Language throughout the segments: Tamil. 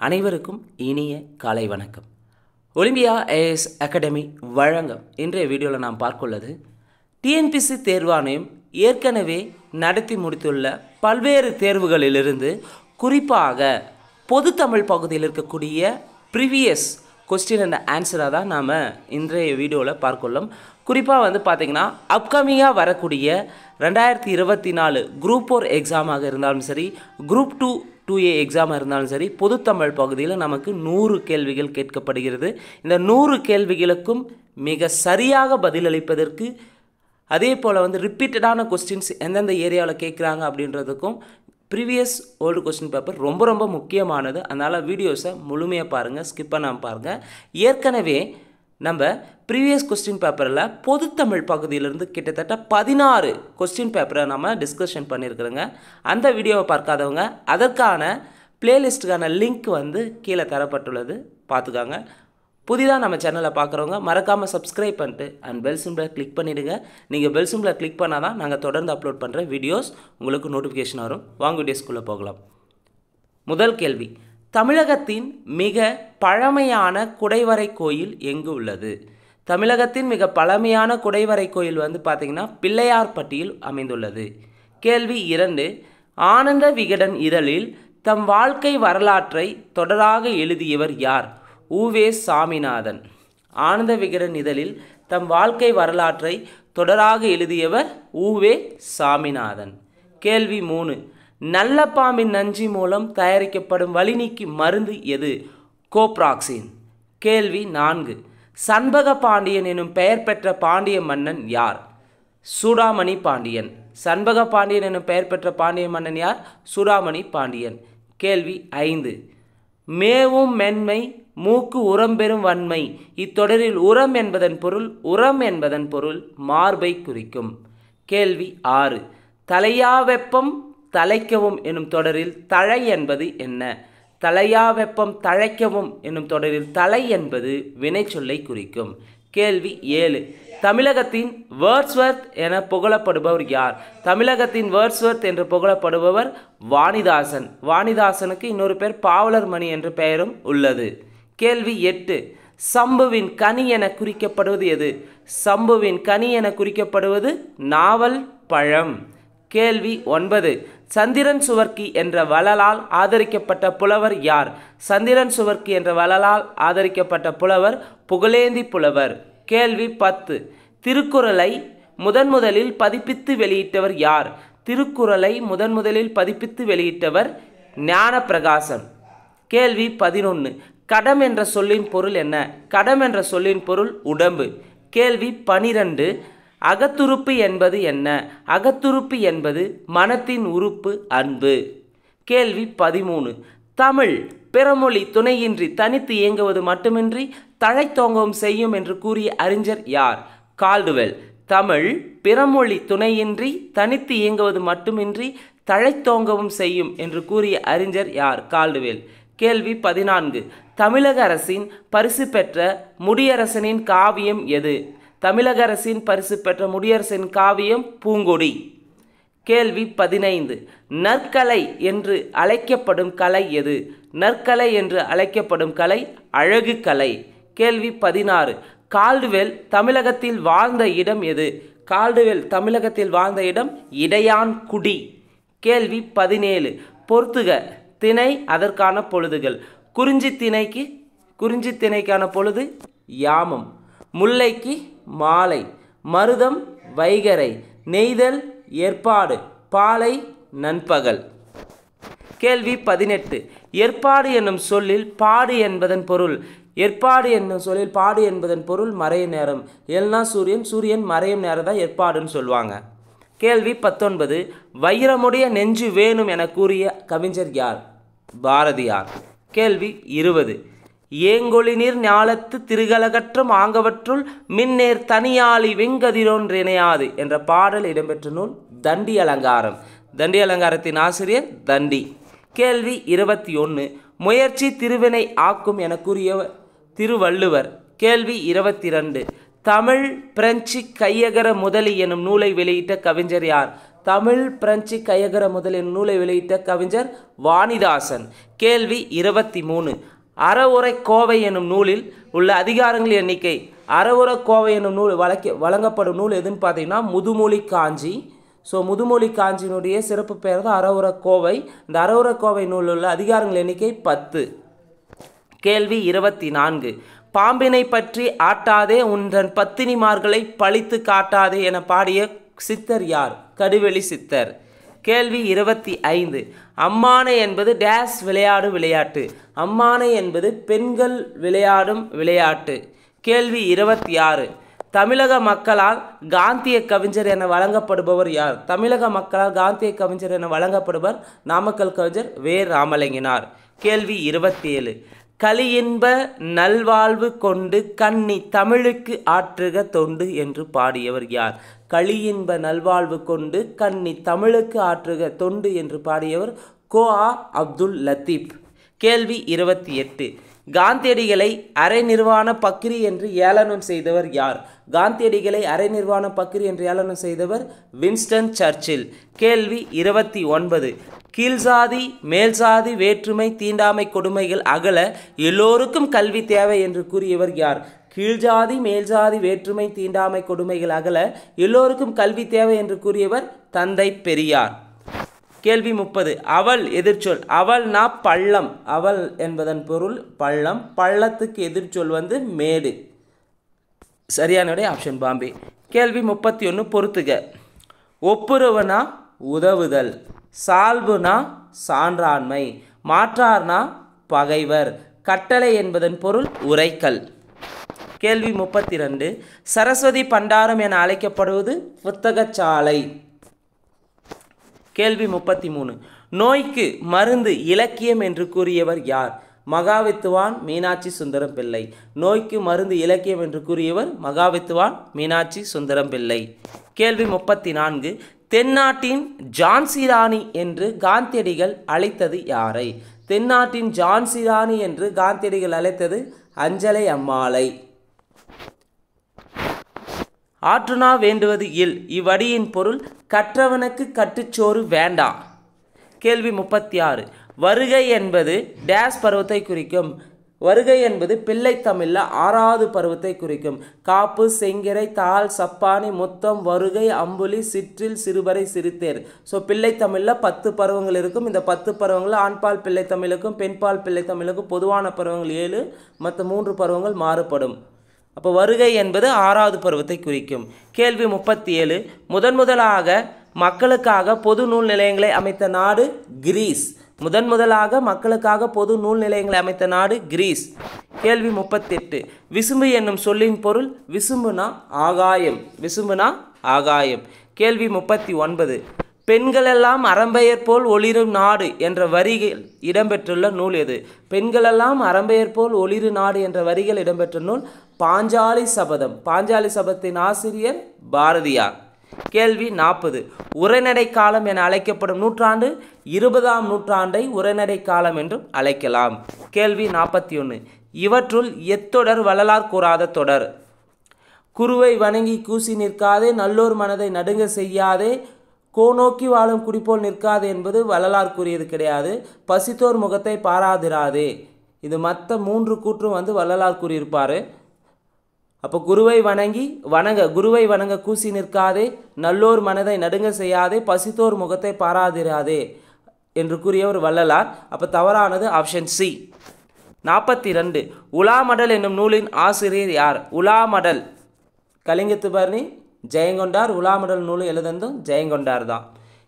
அனைவருக்கும் இனிய காலை வணக்கம். ஒலிம்பியா ஐஏஎஸ் அகாடமி வழங்கும் இன்றைய வீடியோவில் நாம் பார்க்குள்ளது டிஎன்பிஎஸ்சி தேர்வாணையம் ஏற்கனவே நடத்தி முடித்துள்ள பல்வேறு தேர்வுகளிலிருந்து குறிப்பாக பொதுத்தமிழ் பகுதியில் இருக்கக்கூடிய ப்ரீவியஸ் கொஸ்டின் அண்ட் ஆன்சராக தான் நாம் இன்றைய வீடியோவில் பார்க்குள்ளோம். குறிப்பாக பார்த்திங்கன்னா அப்கமிங்காக வரக்கூடிய 2024 குரூப் 4 எக்ஸாமாக இருந்தாலும் சரி, குரூப் 2A எக்ஸாமாக இருந்தாலும் சரி, பொதுத்தமிழ் பகுதியில் நமக்கு 100 கேள்விகள் கேட்கப்படுகிறது. இந்த 100 கேள்விகளுக்கும் மிக சரியாக பதிலளிப்பதற்கு, அதே போல் ரிப்பீட்டடான கொஸ்டின்ஸ் எந்தெந்த ஏரியாவில் கேட்குறாங்க அப்படின்றதுக்கும் ப்ரீவியஸ் ஓல்டு கொஸ்டின் பேப்பர் ரொம்ப முக்கியமானது. அதனால் வீடியோஸை முழுமையாக பாருங்கள், ஸ்கிப் பண்ணாமல் பாருங்கள். ஏற்கனவே நம்ம ப்ரீவியஸ் கொஸ்டின் பேப்பரில் பொதுத்தமிழ் பகுதியிலிருந்து கிட்டத்தட்ட 16 கொஸ்டின் பேப்பரை நம்ம டிஸ்கஷன் பண்ணியிருக்கிறோங்க. அந்த வீடியோவை பார்க்காதவங்க அதற்கான பிளேலிஸ்ட்டுக்கான லிங்க் கீழே தரப்பட்டுள்ளது, பார்த்துக்காங்க. புதிதாக நம்ம சேனலை பார்க்குறவங்க மறக்காமல் சப்ஸ்கிரைப் பண்ணிட்டு அண்ட் பெல் சிம்பிளை கிளிக் பண்ணிவிடுங்க. நீங்கள் பெல் சிம்பிளை கிளிக் பண்ணால் தான் நாங்கள் தொடர்ந்து அப்லோட் பண்ணுற வீடியோஸ் உங்களுக்கு நோட்டிஃபிகேஷன் வரும். வாங்க வீடியோஸ்குள்ளே போகலாம். முதல் கேள்வி, தமிழகத்தின் மிக பழமையான குடைவரை கோயில் எங்கு உள்ளது? தமிழகத்தின் மிக பழமையான குடைவரை கோயில் பார்த்திங்கன்னா பிள்ளையார்பட்டியில் அமைந்துள்ளது. கேள்வி 2, ஆனந்த விகடன் இதழில் தம் வாழ்க்கை வரலாற்றை தொடராக எழுதியவர் யார்? உவே சாமிநாதன். ஆனந்த விகடன் இதழில் தம் வாழ்க்கை வரலாற்றை தொடராக எழுதியவர் உவே சாமிநாதன். கேள்வி 3, நல்ல பாம்பின் நஞ்சு மூலம் தயாரிக்கப்படும் வலிநீக்கி மருந்து எது? கோப்ராக்சின். கேள்வி 4, சண்பக பாண்டியன் எனும் பெயர் பெற்ற பாண்டிய மன்னன் யார்? சூடாமணி பாண்டியன். சண்பக பாண்டியன் எனும் பெயர் பெற்ற பாண்டிய மன்னன் யார்? சூடாமணி பாண்டியன். கேள்வி 5, மேவும் மென்மை மூக்கு உரம் பெறும் வன்மை. இத்தொடரில் உரம் என்பதன் பொருள் மார்பை குறிக்கும். கேள்வி 6, தலையா வெப்பம் தலைக்கவும் எனும் தொடரில் தழை என்பது என்ன? தலையா வெப்பம் தழைக்கவும் எனும் தொடரில் தலை என்பது வினைச்சொல்லை குறிக்கும். கேள்வி 7, தமிழகத்தின் வேர்ட்ஸ்வர்த் என புகழப்படுபவர் யார்? தமிழகத்தின் வேர்ட்ஸ்வர்த் என்று புகழப்படுபவர் வாணிதாசன். வாணிதாசனுக்கு இன்னொரு பேர் பாவலர் மணி என்ற பெயரும் உள்ளது. கேள்வி 8, சம்புவின் கனி என குறிக்கப்படுவது எது? சம்புவின் கனி என குறிக்கப்படுவது நாவல் பழம். கேள்வி 9, சந்திரன் சுவர்க்கி என்ற வள்ளலால் ஆதரிக்கப்பட்ட புலவர் யார்? சந்திரன் சுவர்க்கி என்ற வள்ளலால் ஆதரிக்கப்பட்ட புலவர் புகழேந்தி புலவர். கேள்வி 10, திருக்குறளை முதலில் பதிப்பித்து வெளியிட்டவர் யார்? திருக்குறளை முதலில் பதிப்பித்து வெளியிட்டவர் ஞானப்பிரகாசன். கேள்வி 11, கடம் என்ற சொல்லின் பொருள் என்ன? கடம் என்ற சொல்லின் பொருள் உடம்பு. கேள்வி 12, அகத்துறுப்பு என்பது என்ன? அகத்துறுப்பு என்பது மனத்தின் உறுப்பு அன்பு. கேள்வி 13, தமிழ் பிறமொழி துணையின்றி தனித்து இயங்குவது மட்டுமின்றி தழைத்தோங்கவும் செய்யும் என்று கூறிய அறிஞர் யார்? கால்டுவெல். தமிழ் பிறமொழி துணையின்றி தனித்து இயங்குவது மட்டுமின்றி தழைத்தோங்கவும் செய்யும் என்று கூறிய அறிஞர் யார்? கால்டுவெல். கேள்வி 14, தமிழக அரசின் பரிசு பெற்ற முடியரசனின் காவியம் எது? தமிழக அரசின் பரிசு பெற்ற முடியரசனின் காவியம் பூங்கொடி. கேள்வி 15, நற்கலை என்று அழைக்கப்படும் கலை எது? நற்கலை என்று அழைக்கப்படும் கலை அழகு கலை. கேள்வி 16, கால்டுவெல் தமிழகத்தில் வாழ்ந்த இடம் எது? கால்டுவெல் தமிழகத்தில் வாழ்ந்த இடம் இடையான்குடி. கேள்வி 17, பொறுத்துக திணை அதற்கான பொழுதுகள். குறிஞ்சி திணைக்கான பொழுது யாமம், முல்லைக்கு மாலை, மருதம் வைகறை, நெய்தல் ஏற்பாடு, பாலை நண்பகல். கேள்வி 18, ஏற்பாடு என்னும் சொல்லில் பாடு என்பதன் பொருள். ஏற்பாடு என்னும் சொல்லில் பாடு என்பதன் பொருள் மறையும் நேரம். ஏல்னா சூரியன் மறையும் நேரம் தான் ஏற்பாடுன்னு சொல்லுவாங்க. கேள்வி 19, வைரமுடைய நெஞ்சு வேணும் என கூறிய கவிஞர் யார்? பாரதியார். கேள்வி 20, ஏங்கொழி நீர் ஞாலத்து திருகலகற்றும் ஆங்கவற்றுள் மின்னேர் தனியாளி வெங்கதிரொன்று இணையாது என்ற பாடல் இடம்பெற்ற நூல் தண்டி அலங்காரம். தண்டி அலங்காரத்தின் ஆசிரியர் தண்டி. கேள்வி 21, முயற்சி திருவினை ஆக்கும் என கூறிய திருவள்ளுவர். கேள்வி 22, தமிழ் பிரெஞ்சு கையகர முதலி எனும் நூலை வெளியிட்ட கவிஞர் யார்? தமிழ் பிரெஞ்சு கையகர முதலின் நூலை வெளியிட்ட கவிஞர் வாணிதாசன். கேள்வி 23. அறவுரை கோவை எனும் நூலில் உள்ள அதிகாரங்கள் எண்ணிக்கை. அறவுரை கோவை எனும் நூல் வழங்கப்படும் நூல் எதுன்னு பார்த்தீங்கன்னா முதுமொழி காஞ்சி. ஸோ முதுமொழி காஞ்சியினுடைய சிறப்பு பெயர் தான் அறவுரை கோவை. இந்த அறவுரை கோவை நூலில் உள்ள அதிகாரங்கள் எண்ணிக்கை 10. கேள்வி 24. பாம்பினை பற்றி ஆட்டாதே உன்றன் பத்தினிமார்களை பழித்து காட்டாதே என பாடிய சித்தர் யார்? கடுவெளி சித்தர். கேள்வி 25. அம்மானை என்பது டேஸ் விளையாடும் விளையாட்டு. அம்மானை என்பது பெண்கள் விளையாடும் விளையாட்டு. கேள்வி 26. தமிழக மக்களால் காந்திய கவிஞர் என வழங்கப்படுபவர் யார்? தமிழக மக்களால் காந்திய கவிஞர் என வழங்கப்படுபவர் நாமக்கல் கவிஞர் வே. ராமலிங்கனார். கேள்வி 27. கலியின்ப நல்வாழ்வு கொண்டு கன்னி தமிழுக்கு ஆற்றுக தொண்டு என்று பாடியவர் யார்? கலியின்ப நல்வாழ்வு கொண்டு கன்னி தமிழுக்கு ஆற்றுக தொண்டு என்று பாடியவர் கோ.ஆ. அப்துல் லத்தீப். கேள்வி 28. காந்தியடிகளை அரை நிர்வாண பக்ரி என்று ஏளனம் செய்தவர் யார்? காந்தியடிகளை அரை நிர்வாண பக்ரி என்று ஏளனம் செய்தவர் வின்ஸ்டன் சர்ச்சில். கேள்வி 29. கீழ்சாதி மேல்சாதி வேற்றுமை தீண்டாமை கொடுமைகள் அகல எல்லோருக்கும் கல்வி தேவை என்று கூறியவர் யார்? கீழ்ஜாதி மேல்ஜாதி வேற்றுமை தீண்டாமை கொடுமைகள் அகல எல்லோருக்கும் கல்வி தேவை என்று கூறியவர் தந்தை பெரியார். கேள்வி 30. அவள் எதிர்ச்சொல். அவள்னா பள்ளம். அவள் என்பதன் பொருள் பள்ளம். பள்ளத்துக்கு எதிர்ச்சொல் மேடு. சரியான ஆப்ஷன் பாம்பே. கேள்வி 31. பொறுத்துக. ஒப்புரவுனா உதவுதல். சால்புனா சான்றாண்மை. மாற்றார்னா பகைவர். கட்டளை என்பதன் பொருள் உரைக்கல். கேள்வி 32. சரஸ்வதி பண்டாரம் என அழைக்கப்படுவது புத்தகச்சாலை. கேள்வி 33. நோய்க்கு மருந்து இலக்கியம் என்று கூறியவர் யார்? மகாவித்துவான் மீனாட்சி சுந்தரம் பிள்ளை. நோய்க்கு மருந்து இலக்கியம் என்று கூறியவர் மகாவித்துவான் மீனாட்சி சுந்தரம் பிள்ளை. கேள்வி 34. தென்னாட்டின் ஜான்சி ராணி என்று காந்தியடிகள் அழைத்தது யாரை? தென்னாட்டின் ஜான்சி ராணி என்று காந்தியடிகள் அழைத்தது அஞ்சலை அம்மாளை. ஆற்றுனா வேண்டுவது இல். இவ்வடியின் பொருள் கற்றவனுக்கு கட்டுச்சோறு வேண்டா. கேள்வி 36. வருகை என்பது டேஸ் பருவத்தை குறிக்கும். வருகை என்பது பிள்ளை தமிழில் 6வது பருவத்தை குறிக்கும். காப்பு செங்கிரை தாள் சப்பானி முத்தம் வருகை அம்புலி சிற்றில் சிறுபறை சிறுத்தேர். ஸோ பிள்ளை தமிழில் 10 பருவங்கள் இருக்கும். இந்த 10 பருவங்களில் ஆண்பால் பிள்ளை தமிழுக்கும் பெண்பால் பிள்ளை தமிழுக்கும் பொதுவான பருவங்கள் 7, மற்ற 3 பருவங்கள் மாறுபடும். அப்போ வருகை என்பது 6வது பருவத்தை குறிக்கும். கேள்வி 37. முதலாக மக்களுக்காக பொது நூல் நிலையங்களை அமைத்த நாடு கிரீஸ். முதலாக மக்களுக்காக பொது நூல் நிலையங்களை அமைத்த நாடு கிரீஸ். கேள்வி 38. விசும்பு என்னும் சொல்லின் பொருள். விசும்புனா ஆகாயம். விசும்புனா ஆகாயம். கேள்வி 39. பெண்களெல்லாம் அறம்பெயர் போல் ஒளிரும் நாடு என்ற வரிகள் இடம்பெற்றுள்ள நூல் எது? பெண்களெல்லாம் அறம்பெயர் போல் ஒளிரு நாடு என்ற வரிகள் இடம்பெற்ற நூல் பாஞ்சாலி சபதம். பாஞ்சாலி சபதத்தின் ஆசிரியர் பாரதியார். கேள்வி 40. உரைநடை காலம் என அழைக்கப்படும் நூற்றாண்டு 20ஆம் நூற்றாண்டை உரைநடை காலம் என்றும் அழைக்கலாம். கேள்வி 41. இவற்றுள் எத்தொடர் வள்ளலார் கூறாத தொடர்? குருவை வணங்கி கூசி நிற்காதே நல்லோர் மனதை நடுங்க செய்யாதே கோநோக்கி வாழும் குடிப்போல் நிற்காது என்பது வள்ளலார் கூறியது கிடையாது. பசித்தோர் முகத்தை பாராதிராதே. இது மற்ற 3 கூற்றும் வள்ளலார் கூறியிருப்பார். அப்போ குருவை வணங்க கூசி நிற்காதே நல்லோர் மனதை நடுங்க செய்யாதே பசித்தோர் முகத்தை பாராதிராதே என்று கூறியவர் வள்ளலார். அப்போ தவறானது ஆப்ஷன் சி. 42. உலாமடல் என்னும் நூலின் ஆசிரியர் யார்? உலாமடல் கலிங்கத்து பரணி ஜெயங்கொண்டார். உலாமடல் நூல் எழுதந்தும் ஜெயங்கொண்டார் தான்.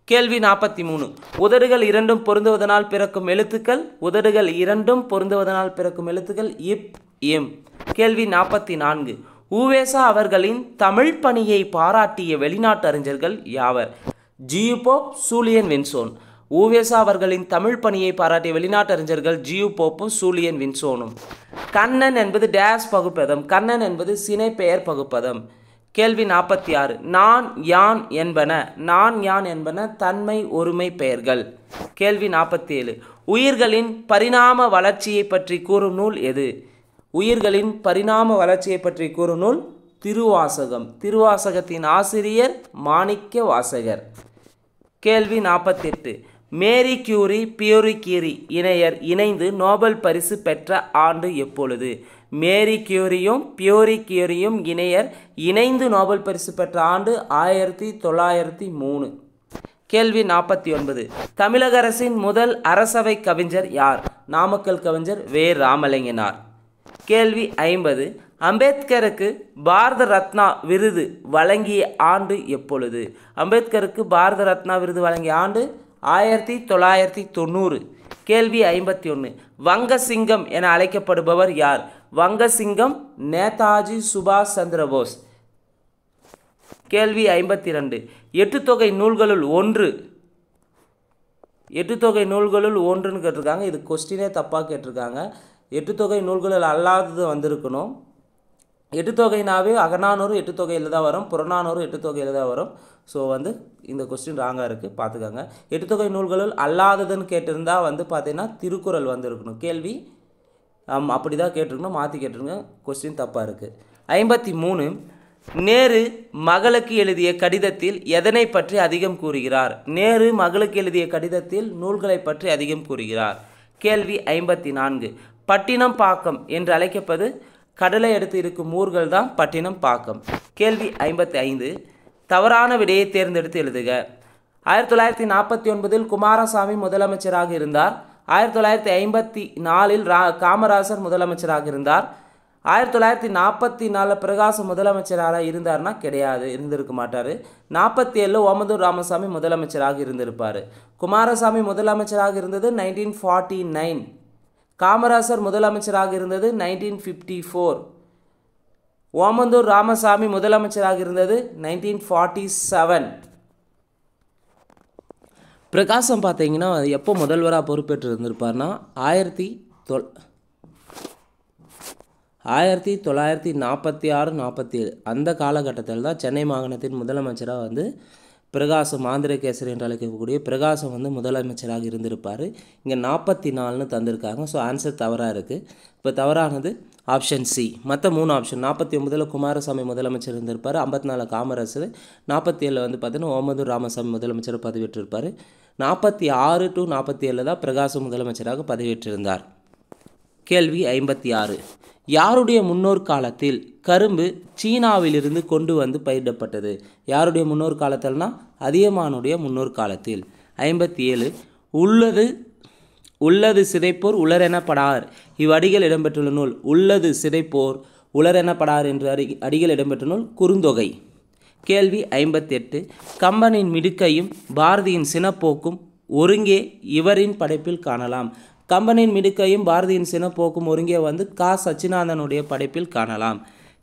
கேள்வி 43. உதடுகள் இரண்டும் பொருந்துவதனால் பிறக்கும் எழுத்துக்கள். உதடுகள் இரண்டும் பொருந்துவதனால் பிறக்கும் எழுத்துக்கள் இப் இம். கேள்வி 44. உவேசா அவர்களின் தமிழ் பணியை பாராட்டிய வெளிநாட்டு அறிஞர்கள் யாவர்? G U Pope, Julien Vinson. உவேசா அவர்களின் தமிழ் பணியை பாராட்டிய வெளிநாட்டு அறிஞர்கள் ஜியு போப்பும் சூலியன் வின்சோனும். கண்ணன் என்பது டேஸ் பகுப்பதம். கண்ணன் என்பது சினை பெயர் பகுப்பதம். கேள்வி 46. நான் யான் என்பன தன்மை ஒருமை பெயர்கள். கேள்வி 47. உயிர்களின் பரிணாம வளர்ச்சியை பற்றி கூறும் நூல் எது? உயிர்களின் பரிணாம வளர்ச்சியை பற்றி கூறும் நூல் திருவாசகம். திருவாசகத்தின் ஆசிரியர் மாணிக்க வாசகர். கேள்வி 48. மேரி கியூரி பியூரி கியூரி இணையர் இணைந்து நோபல் பரிசு பெற்ற ஆண்டு எப்பொழுது? மேரி கியூரியும் பியூரி கியூரியும் இணையர் இணைந்து நோபல் பரிசு பெற்ற ஆண்டு 1903. கேள்வி 49. தமிழக அரசின் முதல் அரசவை கவிஞர் யார்? நாமக்கல் கவிஞர் வே. ராமலிங்கனார். கேள்வி 50. அம்பேத்கருக்கு பாரத ரத்னா விருது வழங்கிய ஆண்டு எப்பொழுது? அம்பேத்கருக்கு பாரத ரத்னா விருது வழங்கிய ஆண்டு 1990. கேள்வி 51. வங்கசிங்கம் என அழைக்கப்படுபவர் யார்? வங்கசிங்கம் நேதாஜி சுபாஷ் சந்திரபோஸ். கேள்வி 52. எட்டுத்தொகை நூல்களுள் ஒன்று ஒன்றுன்னு கேட்டிருக்காங்க. இது கொஸ்டினே தப்பாக கேட்டிருக்காங்க. எட்டுத்தொகை நூல்களில் அல்லாதது வந்திருக்கணும். எட்டுத்தொகைனாவே அகநானூறு எட்டுத்தொகையில் தான் வரும், புறநானூறு எட்டுத்தொகையில் தான் வரும். ஸோ இந்த கொஸ்டின் ராங்காக இருக்குது, பார்த்துக்கோங்க. எட்டுத்தொகை நூல்களுள் அல்லாததுன்னு கேட்டிருந்தா பார்த்தீங்கன்னா திருக்குறள் வந்திருக்கணும். கேள்வி அப்படி தான் கேட்டிருக்கணும், மாற்றி கேட்டிருங்க. கொஸ்டின் தப்பாக இருக்குது. 53. நேரு மகளுக்கு எழுதிய கடிதத்தில் எதனை பற்றி அதிகம் கூறுகிறார்? நேரு மகளுக்கு எழுதிய கடிதத்தில் நூல்களை பற்றி அதிகம் கூறுகிறார். கேள்வி 54. பட்டினம் பாக்கம் என்று அழைக்கப்பது கடலை எடுத்து இருக்கும் ஊர்கள் தான் பட்டினம் பாக்கம். கேள்வி 55. தவறான விடையை தேர்ந்தெடுத்து எழுதுக. 1949 குமாரசாமி முதலமைச்சராக இருந்தார். 1954 காமராசர் முதலமைச்சராக இருந்தார். 1944 பிரகாசம் முதலமைச்சராக இருந்தார்னா கிடையாது, இருந்திருக்க மாட்டார். 47 ஓமந்தூர் ராமசாமி முதலமைச்சராக இருந்திருப்பார். குமாரசாமி முதலமைச்சராக இருந்தது 1949. காமராசர் முதலமைச்சராக இருந்தது 1954. ஓமந்தூர் ராமசாமி முதலமைச்சராக இருந்தது 1947. பிரகாசம் பார்த்தீங்கன்னா எப்போ முதல்வராக பொறுப்பேற்று இருந்திருப்பார்னா 1946-47 அந்த காலகட்டத்தில் தான் சென்னை மாகாணத்தின் முதலமைச்சராக பிரகாசம் ஆந்திரகேசரி என்று அழைக்கக்கூடிய பிரகாசம் முதலமைச்சராக இருந்திருப்பார். இங்கே 44ன்னு தந்திருக்காங்க. ஸோ ஆன்சர் தவறாக இருக்குது. இப்போ தவறானது ஆப்ஷன் சி. மற்ற 3 ஆப்ஷன் 49 குமாரசாமி முதலமைச்சர் இருந்திருப்பார். 54 காமராசர். 47 பார்த்தீங்கன்னா ஓமந்தூர் ராமசாமி முதலமைச்சர் பதவியேற்றிருப்பார். 46-47 தான் பிரகாசம் முதலமைச்சராக பதவியேற்றிருந்தார். கேள்வி 56. யாருடைய முன்னோர் காலத்தில் கரும்பு சீனாவிலிருந்து கொண்டு பயிரிடப்பட்டது? யாருடைய முன்னோர் காலத்தில்னா அதியமானுடைய முன்னோர் காலத்தில். 57. உள்ளது சிதைப்போர் உளரெனப்படார் இவ்வடிகள் இடம்பெற்றுள்ள நூல். உள்ளது சிதைப்போர் உளரெனப்படார் என்று அடிகள் இடம்பெற்ற நூல் குறுந்தொகை. கேள்வி 58. கம்பனின் மிடுக்கையும் பாரதியின் சினப்போக்கும் ஒருங்கே இவரின் படைப்பில் காணலாம். கம்பனின் மிடுக்கையும் பாரதியின் சினப்போக்கும் ஒருங்கே கா சச்சிதானந்தனுடைய படைப்பில் காணலாம்.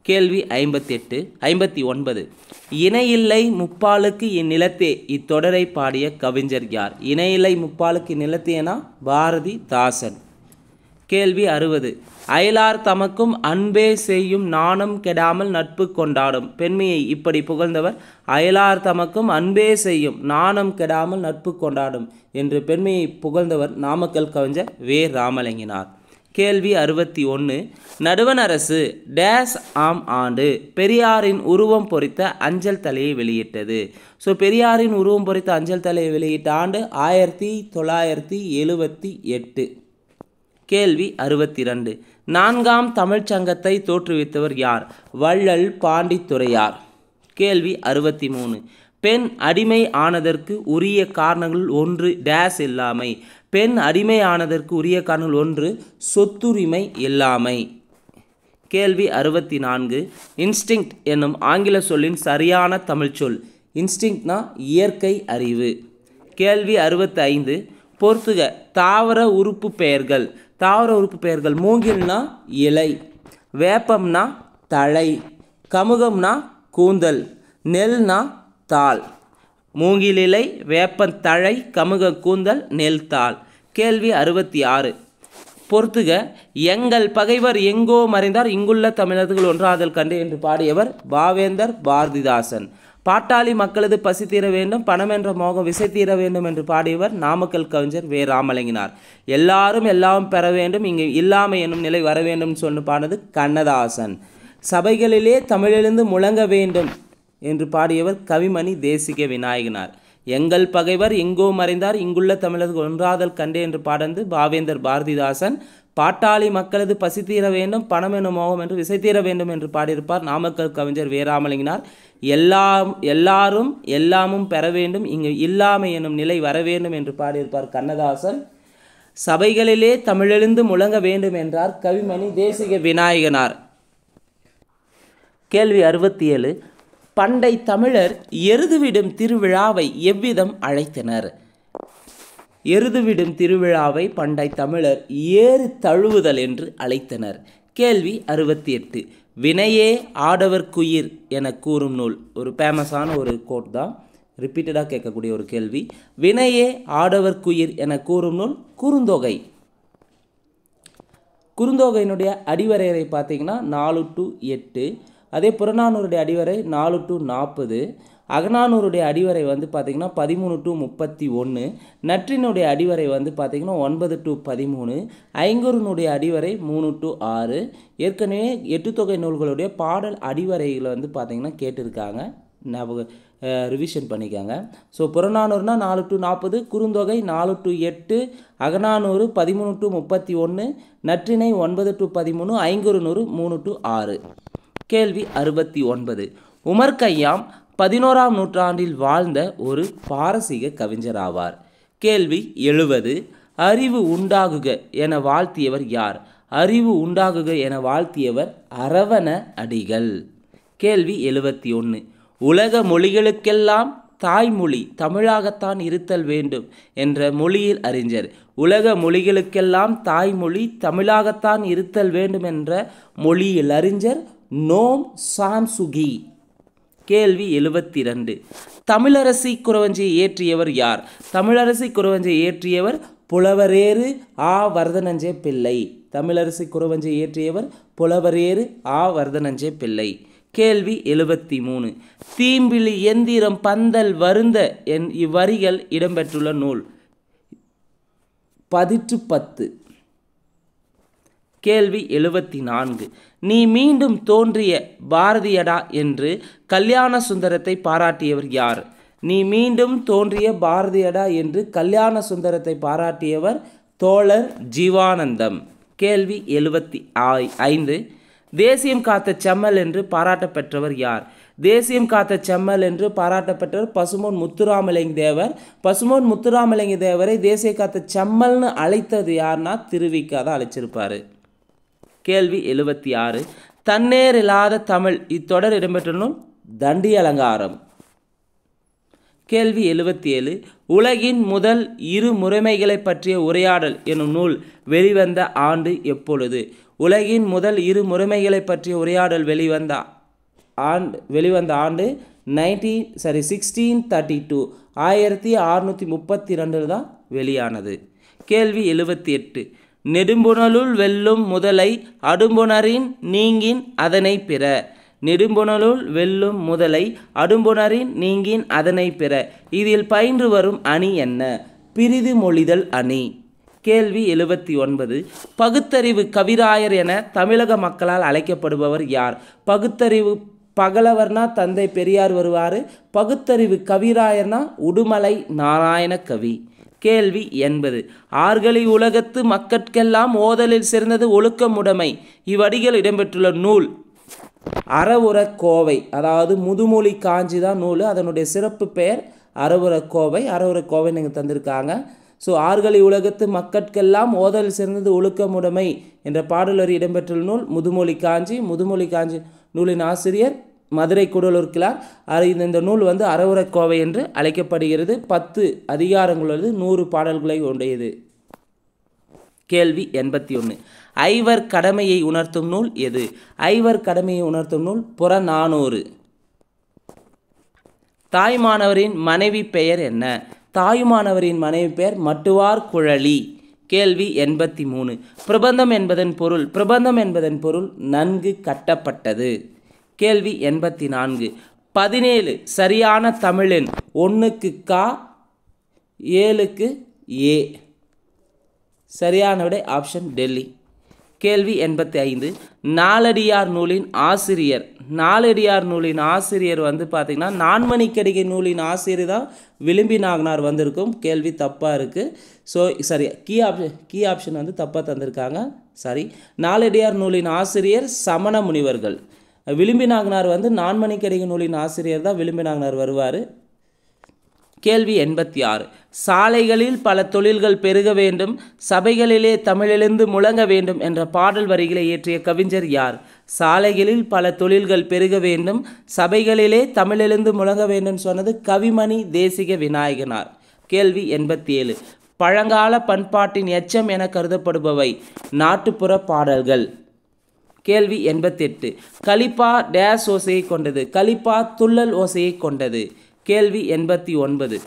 கேள்வி 59. இணையில்லை முப்பாலுக்கு இந்நிலத்தே இத்தொடரை பாடிய கவிஞர் யார்? இணையில்லை முப்பாலுக்கு இந்நிலத்தேனா பாரதிதாசன். கேள்வி 60. அயலார் தமக்கும் அன்பே செய்யும் நாணம் கெடாமல் நட்பு கொண்டாடும் பெண்மையை இப்படி புகழ்ந்தவர். அயலார் தமக்கும் அன்பே செய்யும் நாணம் கெடாமல் நட்பு கொண்டாடும் என்று பெண்மையை புகழ்ந்தவர் நாமக்கல் கவிஞர் வே. ராமலிங்கனார். கேள்வி 61. நடுவண் அரசு டேஸ் ஆம் ஆண்டு பெரியாரின் உருவம் பொறித்த அஞ்சல் தலையை வெளியிட்டது? ஸோ பெரியாரின் உருவம் பொறித்த அஞ்சல் தலையை வெளியிட்ட ஆண்டு 1978. கேள்வி 62. 4ஆம் தமிழ்ச்சங்கத்தை தோற்றுவித்தவர் யார்? வள்ளல் பாண்டித்துரையார். கேள்வி 63. பெண் அடிமை ஆனதற்கு உரிய காரணங்கள் ஒன்று டேஸ் இல்லாமை. பெண் அடிமை ஆனதற்கு உரிய காரணங்கள் ஒன்று சொத்துரிமை இல்லாமை. கேள்வி 64. இன்ஸ்டிங்க்ட் என்னும் ஆங்கில சொல்லின் சரியான தமிழ் சொல். இன்ஸ்டிங்க்ட்னா இயற்கை அறிவு. கேள்வி 65. பொறுத்துக தாவர உறுப்பு பெயர்கள். தாவர உறுப்பு பெயர்கள். மூங்கில்னா இலை, வேப்பம்னா தழை, கமுகம்னா கூந்தல், நெல்னா தாள். மூங்கில் இலை, வேப்பந்தழை, கமுக கூந்தல், நெல் தாள். கேள்வி 66. பொறுத்துக எங்கள் பகைவர் எங்கோ மறைந்தார் இங்குள்ள தமிழர்கள் ஒன்றாதல் கண்டு என்று பாடியவர் பாவேந்தர் பாரதிதாசன். பாட்டாளி மக்களது பசி தீர வேண்டும், பணம் என்ற மோகம் விசை தீர வேண்டும் என்று பாடியவர் நாமக்கல் கவிஞர் வே. ராமலிங்கனார். எல்லாரும் எல்லாம் பெற வேண்டும், இங்கே இல்லாமை என்னும் நிலை வர வேண்டும் சொல்லி பாடினது கண்ணதாசன். சபைகளிலே தமிழெழுந்து முழங்க வேண்டும் என்று பாடியவர் கவிமணி தேசிக விநாயகனார். எங்கள் பகைவர் எங்கோ மறைந்தார் இங்குள்ள தமிழர்கள் ஒன்றாதல் கண்டே என்று பாடந்து பாவேந்தர் பாரதிதாசன். பாட்டாளி மக்களது பசி தீர வேண்டும் பணம் எனும் மோகம் என்று விசை தீர வேண்டும் என்று பாடியிருப்பார் நாமக்கல் கவிஞர் வேராமலிங்கனார். எல்லாரும் எல்லாமும் பெற வேண்டும் இங்கு இல்லாமை எனும் நிலை வர வேண்டும் என்று பாடியிருப்பார் கண்ணதாசன். சபைகளிலே தமிழெழுந்து முழங்க வேண்டும் என்றார் கவிமணி தேசிக விநாயகனார். கேள்வி 67. பண்டை தமிழர் எருதுவிடும் திருவிழாவை எவ்விதம் அழைத்தனர்? எருதுவிடும் திருவிழாவை பண்டை தமிழர் ஏறு தழுவுதல் என்று அழைத்தனர். கேள்வி 68. வினையே ஆடவர்க்குயிர் என கூறும் நூல். ஒரு ஃபேமஸான ஒரு கோட் தான், ரிப்பீட்டடாக கேட்கக்கூடிய ஒரு கேள்வி. வினையே ஆடவர்க்குயிர் என கூறும் நூல் குறுந்தொகை. குறுந்தொகையினுடைய அடிவரையறை பார்த்தீங்கன்னா 4 to 8. அதே புறநானூருடைய அடிவரை 4 to 40. அகநானூருடைய அடிவரை வந்து பார்த்திங்கன்னா 13 to 31. நற்றினுடைய அடிவரை வந்து பார்த்திங்கன்னா 9 to 13. ஐங்குறுனுடைய அடிவரை 3 to 6. ஏற்கனவே 8 தொகை நூல்களுடைய பாடல் அடிவரைகளை வந்து பார்த்திங்கன்னா கேட்டிருக்காங்க, ரிவிஷன் பண்ணிக்காங்க. ஸோ புறநானூறுனா 4 to 40, Kurunthogai 4 to 8, Akananuru 13 to 31, Natrinai 9 to 13, Ainkurunuru 3 to 6. கேள்வி 69. உமர் கய்யாம் 11ஆம் நூற்றாண்டில் வாழ்ந்த ஒரு பாரசீக கவிஞர் ஆவார். கேள்வி 70. அறிவு உண்டாகுக என வாழ்த்தியவர் யார்? அறிவு உண்டாகுக என வாழ்த்தியவர் அரவண அடிகள். கேள்வி 71. உலக மொழிகளுக்கெல்லாம் தாய்மொழி தமிழாகத்தான் இருத்தல் வேண்டும் என்ற மொழியில் அறிஞர். உலக மொழிகளுக்கெல்லாம் தாய்மொழி தமிழாகத்தான் இருத்தல் வேண்டும் என்ற மொழியில் அறிஞர் நோம் சாம்சுகி. கேள்வி 72. தமிழரசி குறவஞ்சியை இயற்றியவர் யார்? தமிழரசி குறவஞ்சியை இயற்றியவர் புலவரேறு ஆ வர்தனஞ்சே பிள்ளை. தமிழரசி குறவஞ்சியை இயற்றியவர் புலவரேறு ஆ வர்தனஞ்சே பிள்ளை. கேள்வி 73. தீம்பிலி எந்திரம் பந்தல் வருந்த இவ்வரிகள் இடம்பெற்றுள்ள நூல். 10. கேள்வி 74. நீ மீண்டும் தோன்றிய பாரதியடா என்று கல்யாண சுந்தரத்தை பாராட்டியவர் யார்? நீ மீண்டும் தோன்றிய பாரதியடா என்று கல்யாண சுந்தரத்தை பாராட்டியவர் தோழர் ஜீவானந்தம். கேள்வி 75. தேசியம் காத்த செம்மல் என்று பாராட்டப்பெற்றவர் யார்? தேசியம் காத்த செம்மல் என்று பாராட்டப்பெற்றவர் பசும்பொன் முத்துராமலிங்க தேவர். பசும்பொன் முத்துராமலிங்க தேவரை தேசிய காத்த செம்மல்னு அழைத்தது யார்னா திருவிக்காத அழைச்சிருப்பார். கேள்வி 76. தன்னேர் இல்லாத தமிழ் இத்தொடர் இடம்பெற்ற நூல் தண்டி அலங்காரம். கேள்வி 77. உலகின் முதல் இரு முறைமைகளை பற்றிய உரையாடல் எனும் நூல் வெளிவந்த ஆண்டு எப்பொழுது? உலகின் முதல் இரு முறைமைகளை பற்றிய உரையாடல் வெளிவந்த ஆண்டு 1632 1632 தான் வெளியானது. கேள்வி 78. நெடும்புணலுள் வெல்லும் முதலை அடும்புணரின் நீங்கின் அதனை பிற. நெடும்புணலுள் வெல்லும் முதலை அடும்புணரின் நீங்கின் அதனை பிற. இதில் பயின்று வரும் அணி என்ன? பிரிது மொழிதல் அணி. கேள்வி 79. பகுத்தறிவு கவிராயர் என தமிழக மக்களால் அழைக்கப்படுபவர் யார்? பகுத்தறிவு பகலவர்னா தந்தை பெரியார் வருவார். பகுத்தறிவு கவிராயர்னா உடுமலை நாராயண கவி. கேள்வி 80. ஆர்கலி உலகத்து மக்கட்கெல்லாம் ஓதலில் சிறந்தது ஒழுக்கமுடைமை இவ்வடிகள் இடம்பெற்றுள்ள நூல் அறவுரக்கோவை. அதாவது முதுமொழி காஞ்சி தான் நூல், அதனுடைய சிறப்பு பெயர் அறவுரக்கோவை. அறவுரக்கோவை நீங்கள் தந்திருக்காங்க. ஸோ ஆர்கலி உலகத்து மக்கட்கெல்லாம் ஓதலில் சிறந்தது ஒழுக்கமுடைமை என்ற பாடல் வரி இடம்பெற்றுள்ள நூல் முதுமொழி காஞ்சி. முதுமொழி காஞ்சி நூலின் ஆசிரியர் மதுரை கூடலூர் கிளார். இந்த நூல் வந்து அறவுரக்கோவை என்று அழைக்கப்படுகிறது. 10 அதிகாரங்கள் 100 பாடல்களை உடையது. கேள்வி 81. ஐவர் கடமையை உணர்த்தும் நூல் எது? ஐவர் கடமையை உணர்த்தும் நூல் புறநானூறு. தாய்மானவரின் மனைவி பெயர் என்ன? தாயுமானவரின் மனைவி பெயர் மட்டுவார் குழலி. கேள்வி 83. பிரபந்தம் என்பதன் பொருள். பிரபந்தம் என்பதன் பொருள் நன்கு கட்டப்பட்டது. கேள்வி 84. 17 சரியான தமிழெண். 1க்கு கா 7க்கு ஏ. சரியான விடை ஆப்ஷன் டெல்லி. கேள்வி 85. நாலடியார் நூலின் ஆசிரியர். நாலடியார் நூலின் ஆசிரியர் வந்து பார்த்திங்கன்னா நான்மணிக்கடிகை நூலின் ஆசிரியர் தான் விளிம்பி நாகனார் வந்திருக்கும். கேள்வி தப்பாக இருக்குது. ஸோ சரி, கீ ஆப்ஷன் வந்து தப்பாக தந்திருக்காங்க. சரி, நாலடியார் நூலின் ஆசிரியர் சமண முனிவர்கள். விளிம்பி நாகனார் வந்து நான்மணிக்கடிகை நூலின் ஆசிரியர் தான் விளிம்பி நாகனார் வருவார். கேள்வி 86. சாலைகளில் பல தொழில்கள் பெருக வேண்டும், சபைகளிலே தமிழெழுந்து முழங்க வேண்டும் என்ற பாடல் வரிகளை இயற்றிய கவிஞர் யார்? சாலைகளில் பல தொழில்கள் பெருக வேண்டும், சபைகளிலே தமிழெழுந்து முழங்க வேண்டும் சொன்னது கவிமணி தேசிக விநாயகனார். கேள்வி 87. பழங்கால பண்பாட்டின் எச்சம் என கருதப்படுபவை நாட்டுப்புற பாடல்கள். கேள்வி 88. கலிப்பா டேஸ் ஓசையை கொண்டது. கலிப்பா துள்ளல் ஓசையை கொண்டது. கேள்வி 89.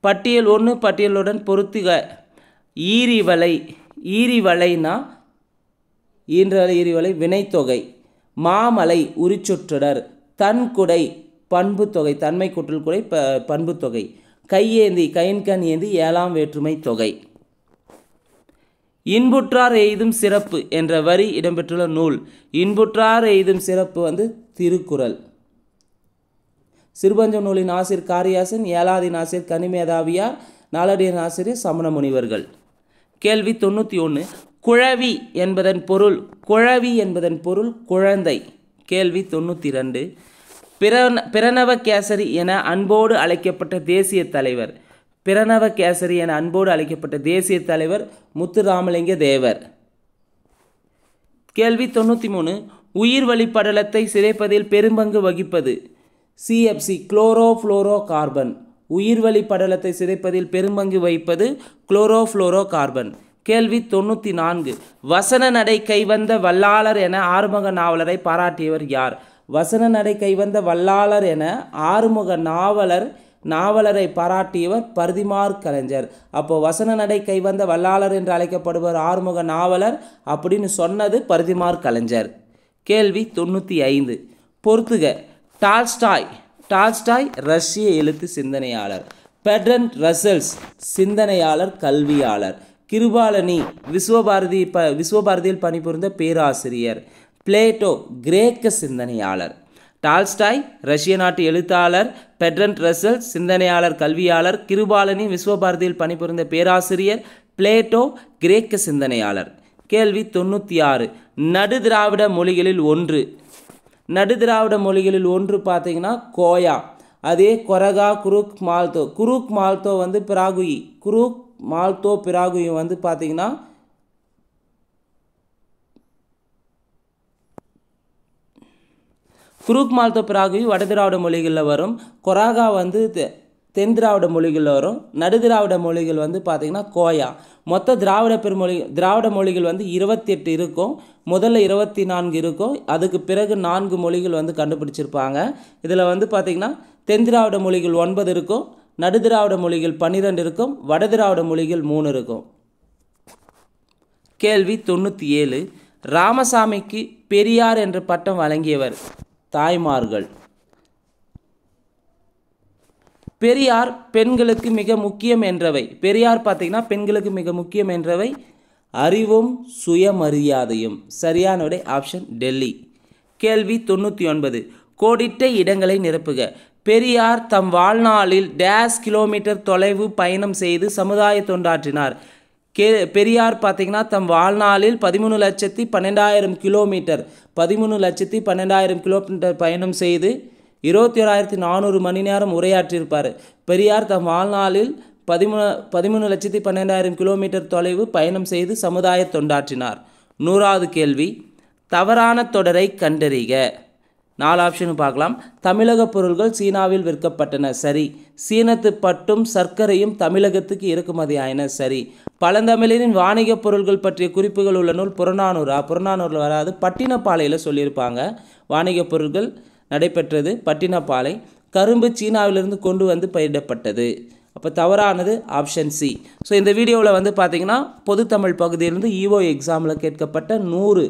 பட்டியல் 1 பட்டியலுடன் பொருத்துக. ஈரிவளை. ஈரிவளைனா ஈரிவளை வினைத்தொகை. மாமலை உரிச்சொற்றொடர். தன்குடை பண்புத்தொகை. தன்மை கூட்டல் குடை பண்புத்தொகை. கையேந்தி கைன்கண் ஏந்தி ஏழாம் வேற்றுமை தொகை. இன்புற்றார் எய்தும் சிறப்பு என்ற வரி இடம்பெற்றுள்ள நூல். இன்புற்றார் எய்தும் சிறப்பு வந்து திருக்குறள். சிறுபஞ்ச நூலின் ஆசிரியர் காரியாசன், ஏழாதின் ஆசிரியர் கனிமேதாவியார், நாலடியின் ஆசிரியர் சமண முனிவர்கள். கேள்வி 91. குழவி என்பதன் பொருள். குழவி என்பதன் பொருள் குழந்தை. கேள்வி 92. பிரணவ கேசரி என அன்போடு அழைக்கப்பட்ட தேசிய தலைவர். பிரணவ கேசரி என அன்போடு அழைக்கப்பட்ட தேசிய தலைவர் முத்துராமலிங்க தேவர். கேள்வி 93. உயிர் வளிப்படலத்தை சிதைப்பதில் பெரும்பங்கு வகிப்பது. CFC chlorofluoro carbon. உயிர்வழி படலத்தை சிதைப்பதில் பெரும்பங்கு வகிப்பது குளோரோஃப்ளோரோ கார்பன். கேள்வி 94. வசன நடை கைவந்த வல்லாளர் என ஆறுமுக நாவலரை பாராட்டியவர் யார்? வசன நடை கைவந்த வல்லாளர் என ஆறுமுக நாவலரை பாராட்டியவர் பரிதிமாற் கலைஞர். அப்போ வசன நடை கைவந்த வல்லாளர் என்று அழைக்கப்படுவர் ஆறுமுக நாவலர் அப்படின்னு சொன்னது பரிதிமாற் கலைஞர். கேள்வி 95. பொறுத்துக. டால்ஸ்டாய் ரஷ்ய எழுத்து சிந்தனையாளர். பெர்ட்ரண்ட் ரசல்ஸ் சிந்தனையாளர் கல்வியாளர். கிருபாலனி விஸ்வபாரதியில் பணிபுரிந்த பேராசிரியர். பிளேட்டோ கிரேக்க சிந்தனையாளர். டால்ஸ்டாய் ரஷ்ய நாட்டு எழுத்தாளர். பெர்ட்ரண்ட் ரசல்ஸ் சிந்தனையாளர் கல்வியாளர். கிருபாலனி விஸ்வபாரதியில் பணிபுரிந்த பேராசிரியர். பிளேட்டோ கிரேக்க சிந்தனையாளர். கேள்வி 96. நடுதிராவிட மொழிகளில் ஒன்று. நடுதிராவிட மொழிகளில் ஒன்று பார்த்தீங்கன்னா கோயா. அதே கொரகா குருக் மால்தோ. குருக் மால்தோ வந்து பிராகுயி. குருக் மால்தோ பிராகுயி வந்து பார்த்தீங்கன்னா குருக் மால்தோ பிராகுயி வடதிராவிட மொழிகளில் வரும். கொராகா வந்து தென் திராவிட மொழிகளில் வரும். நடுதிராவிட மொழிகள் வந்து பார்த்திங்கன்னா கோயா. மொத்த திராவிட மொழிகள் வந்து 28 இருக்கும். முதல்ல 24 இருக்கும். அதுக்கு பிறகு 4 மொழிகள் வந்து கண்டுபிடிச்சிருப்பாங்க. இதில் வந்து பார்த்திங்கன்னா தென் திராவிட மொழிகள் 9 இருக்கும். நடுதிராவிட மொழிகள் 12 இருக்கும். வடதிராவிட மொழிகள் 3 இருக்கும். கேள்வி 97. ராமசாமிக்கு பெரியார் என்ற பட்டம் வழங்கியவர். தாய்மார்கள். பெரியார் பெண்களுக்கு மிக முக்கியம் என்றவை. பெரியார் பார்த்தீங்கன்னா பெண்களுக்கு மிக முக்கியம் என்றவை அறிவும் சுயமரியாதையும். சரியான விடை ஆப்ஷன் டெல்லி. கேள்வி 99. கோடிட்ட இடங்களை நிரப்புக. பெரியார் தம் வாழ்நாளில் டேஸ் கிலோமீட்டர் தொலைவு பயணம் செய்து சமுதாய தொண்டாற்றினார். பெரியார் பார்த்தீங்கன்னா தம் வாழ்நாளில் 13,12,000 கிலோமீட்டர் 13,12,000 கிலோமீட்டர் பயணம் செய்து 21,400 மணி நேரம் உரையாற்றியிருப்பார். பெரியார் தம் வாழ்நாளில் 13,12,000 கிலோமீட்டர் தொலைவு பயணம் செய்து சமுதாய தொண்டாற்றினார். 100வது கேள்வி. தவறான தொடரை கண்டறிக. 4 ஆப்ஷன் பார்க்கலாம். தமிழக பொருள்கள் சீனாவில் விற்கப்பட்டன. சரி. சீனத்து பட்டும் சர்க்கரையும் தமிழகத்துக்கு இறக்குமதி ஆயின. சரி. பழந்தமிழரின் வாணிக பொருள்கள் பற்றிய குறிப்புகள் உள்ள நூல் புறநானூறா? புறநானூரில் வராது. பட்டினப்பாலையில் சொல்லியிருப்பாங்க. வாணிக பொருள்கள் நடைபெற்றது பட்டினப்பாலை. கரும்பு சீனாவிலிருந்து கொண்டு வந்து பயிரிடப்பட்டது. அப்போ தவறானது ஆப்ஷன் சி. ஸோ இந்த வீடியோவில் வந்து பார்த்திங்கன்னா பொதுத்தமிழ் பகுதியிலிருந்து EO எக்ஸாமில் கேட்கப்பட்ட 100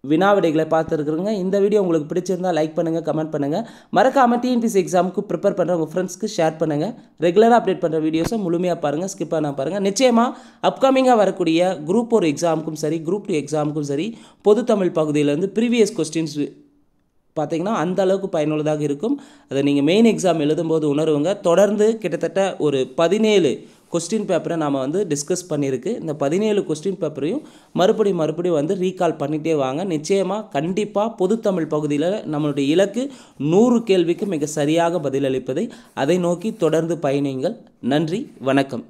வினாவிடைகளை பார்த்துருக்குறோங்க. இந்த வீடியோ உங்களுக்கு பிடிச்சிருந்தால் லைக் பண்ணுங்கள், கமெண்ட் பண்ணுங்கள். மறக்காமல் டிஎன்பிசி எக்ஸாமுக்கு ப்ரிப்பேர் பண்ணுற உங்கள் ஃப்ரெண்ட்ஸ்க்கு ஷேர் பண்ணுங்கள். ரெகுலராக அப்டேட் பண்ணுற வீடியோஸை முழுமையாக பாருங்கள், ஸ்கிப் பண்ணால் பாருங்கள். நிச்சயமாக அப்கமிங்காக வரக்கூடிய குரூப் 1 எக்ஸாமுக்கும் சரி, குரூப் 2 எக்ஸாமுக்கும் சரி, பொது தமிழ் பகுதியிலேருந்து ப்ரீவியஸ் கொஸ்டின்ஸ் பார்த்திங்கன்னா அந்த அளவுக்கு பயனுள்ளதாக இருக்கும். அதை நீங்கள் மெயின் எக்ஸாம் எழுதும்போது உணர்வுங்க. தொடர்ந்து கிட்டத்தட்ட ஒரு 17 கொஸ்டின் பேப்பரை நாம் டிஸ்கஸ் பண்ணியிருக்கு. இந்த 17 கொஸ்டின் பேப்பரையும் மறுபடியும் ரீகால் பண்ணிகிட்டே வாங்க. நிச்சயமாக கண்டிப்பாக பொதுத்தமிழ் பகுதியில் நம்மளுடைய இலக்கு 100 கேள்விக்கு மிக சரியாக பதிலளிப்பதை, அதை நோக்கி தொடர்ந்து பயணியுங்கள். நன்றி, வணக்கம்.